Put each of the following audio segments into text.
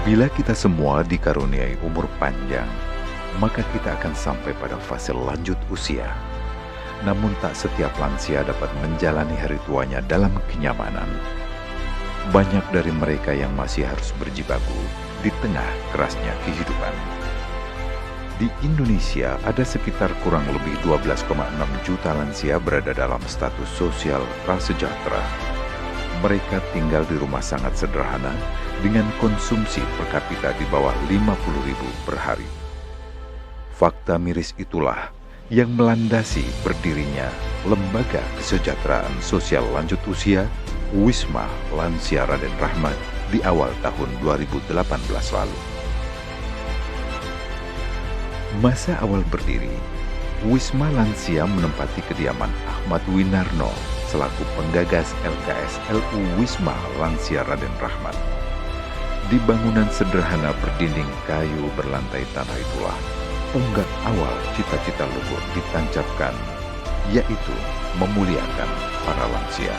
Bila kita semua dikaruniai umur panjang, maka kita akan sampai pada fase lanjut usia. Namun tak setiap lansia dapat menjalani hari tuanya dalam kenyamanan. Banyak dari mereka yang masih harus berjibaku di tengah kerasnya kehidupan. Di Indonesia ada sekitar kurang lebih 12,6 juta lansia berada dalam status sosial prasejahtera. Mereka tinggal di rumah sangat sederhana dengan konsumsi per kapita di bawah 50.000 per hari. Fakta miris itulah yang melandasi berdirinya Lembaga Kesejahteraan Sosial Lanjut Usia Wisma Lansia Raden Rahmat di awal tahun 2018 lalu. Masa awal berdiri, Wisma Lansia menempati kediaman Ahmad Winarno selaku penggagas LKS LU Wisma Lansia Raden Rahmat. Di bangunan sederhana berdinding kayu berlantai tanah itulah unggah awal cita-cita luhur ditancapkan, yaitu memuliakan para lansia.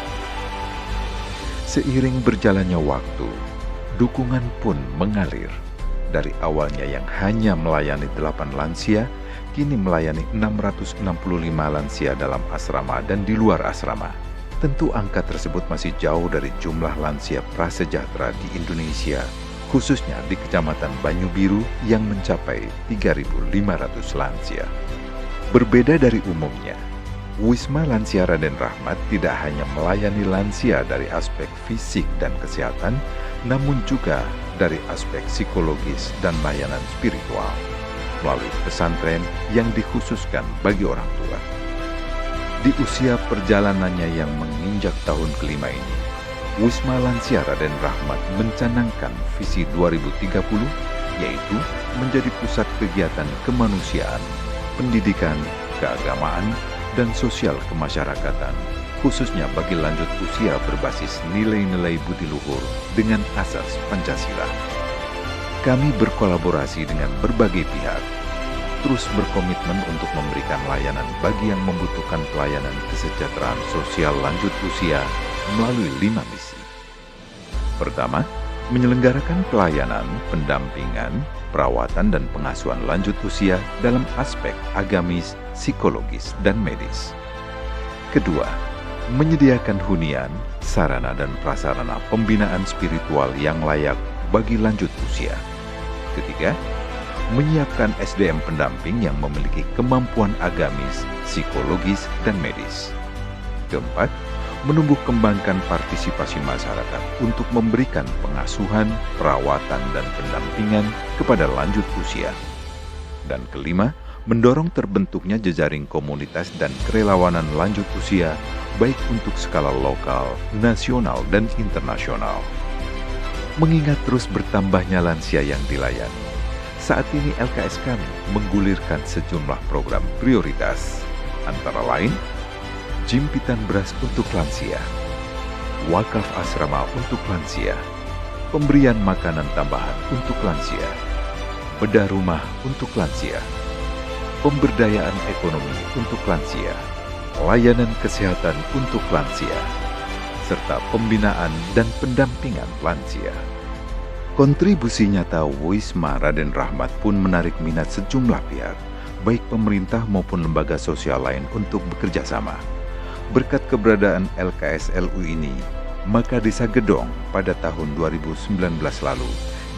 Seiring berjalannya waktu, dukungan pun mengalir. Dari awalnya yang hanya melayani 8 lansia, kini melayani 665 lansia dalam asrama dan di luar asrama. Tentu angka tersebut masih jauh dari jumlah lansia prasejahtera di Indonesia, khususnya di Kecamatan Banyu Biru yang mencapai 3.500 lansia. Berbeda dari umumnya, Wisma Lansia Raden Rahmat tidak hanya melayani lansia dari aspek fisik dan kesehatan, namun juga dari aspek psikologis dan layanan spiritual, melalui pesantren yang dikhususkan bagi orang tua. Di usia perjalanannya yang menginjak tahun kelima ini, Wisma Lansia Raden Rahmat mencanangkan visi 2030, yaitu menjadi pusat kegiatan kemanusiaan, pendidikan, keagamaan, dan sosial kemasyarakatan, khususnya bagi lanjut usia berbasis nilai-nilai budi luhur dengan asas Pancasila. Kami berkolaborasi dengan berbagai pihak, terus berkomitmen untuk memberikan layanan bagi yang membutuhkan pelayanan kesejahteraan sosial lanjut usia melalui 5 misi. Pertama, menyelenggarakan pelayanan, pendampingan, perawatan dan pengasuhan lanjut usia dalam aspek agamis, psikologis, dan medis. Kedua, menyediakan hunian, sarana dan prasarana pembinaan spiritual yang layak bagi lanjut usia. Ketiga, menyiapkan SDM pendamping yang memiliki kemampuan agamis, psikologis, dan medis. Keempat, menumbuh kembangkan partisipasi masyarakat untuk memberikan pengasuhan, perawatan, dan pendampingan kepada lanjut usia. Dan kelima, mendorong terbentuknya jejaring komunitas dan kerelawanan lanjut usia, baik untuk skala lokal, nasional, dan internasional. Mengingat terus bertambahnya lansia yang dilayani, saat ini LKS kami menggulirkan sejumlah program prioritas, antara lain jimpitan beras untuk lansia, wakaf asrama untuk lansia, pemberian makanan tambahan untuk lansia, bedah rumah untuk lansia, pemberdayaan ekonomi untuk lansia, layanan kesehatan untuk lansia, serta pembinaan dan pendampingan lansia. Kontribusi nyata Wisma Raden Rahmat pun menarik minat sejumlah pihak, baik pemerintah maupun lembaga sosial lain untuk bekerja sama. Berkat keberadaan LKS LU ini, maka Desa Gedong pada tahun 2019 lalu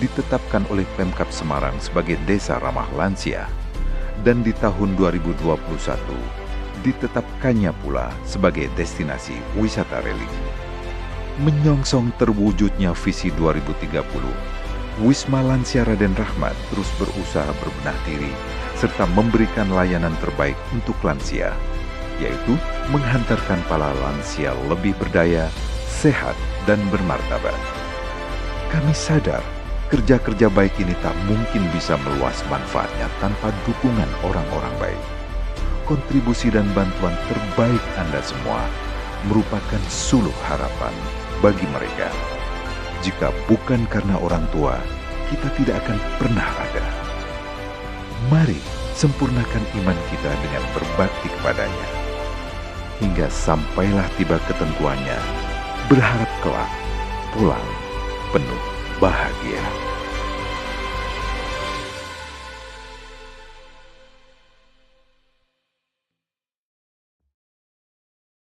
ditetapkan oleh Pemkab Semarang sebagai Desa Ramah Lansia, dan di tahun 2021 ditetapkannya pula sebagai destinasi wisata religi. Menyongsong terwujudnya visi 2030, Wisma Lansia Raden Rahmat terus berusaha berbenah diri serta memberikan layanan terbaik untuk lansia, yaitu menghantarkan para lansia lebih berdaya, sehat, dan bermartabat. Kami sadar kerja-kerja baik ini tak mungkin bisa meluas manfaatnya tanpa dukungan orang-orang baik. Kontribusi dan bantuan terbaik Anda semua merupakan suluh harapan bagi mereka. Jika bukan karena orang tua, kita tidak akan pernah ada. Mari sempurnakan iman kita dengan berbakti kepadanya, hingga sampailah tiba ketentuannya, berharap kelak pulang penuh bahagia.